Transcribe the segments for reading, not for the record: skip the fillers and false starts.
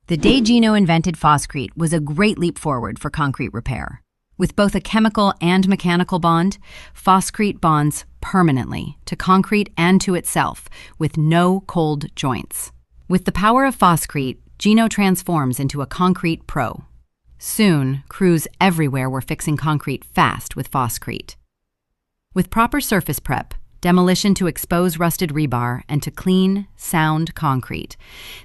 The day Gino invented Phoscrete was a great leap forward for concrete repair. With both a chemical and mechanical bond, Phoscrete bonds permanently to concrete and to itself with no cold joints. With the power of Phoscrete, Gino transforms into a concrete pro. Soon, crews everywhere were fixing concrete fast with Phoscrete. With proper surface prep, demolition to expose rusted rebar, and to clean, sound concrete,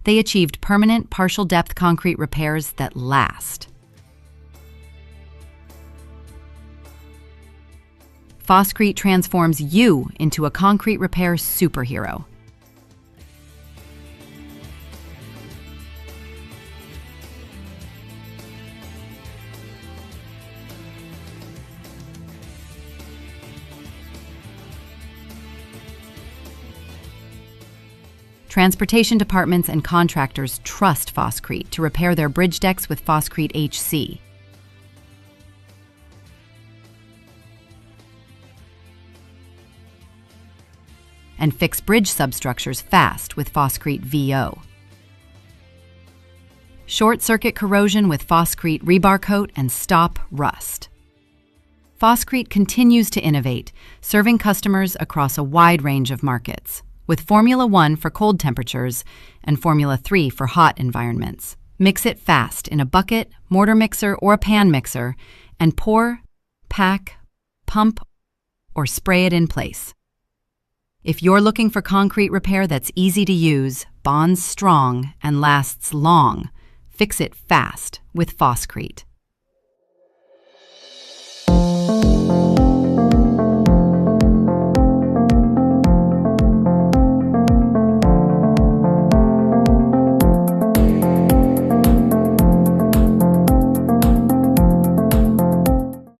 they achieved permanent partial depth concrete repairs that last. Phoscrete transforms you into a concrete repair superhero. Transportation departments and contractors trust Phoscrete to repair their bridge decks with Phoscrete HC. And fix bridge substructures fast with Phoscrete VO. Short-circuit corrosion with Phoscrete rebar coat and stop rust. Phoscrete continues to innovate, serving customers across a wide range of markets, with Formula 1 for cold temperatures and Formula 3 for hot environments. Mix it fast in a bucket, mortar mixer, or a pan mixer, and pour, pack, pump, or spray it in place. If you're looking for concrete repair that's easy to use, bonds strong, and lasts long, fix it fast with Phoscrete.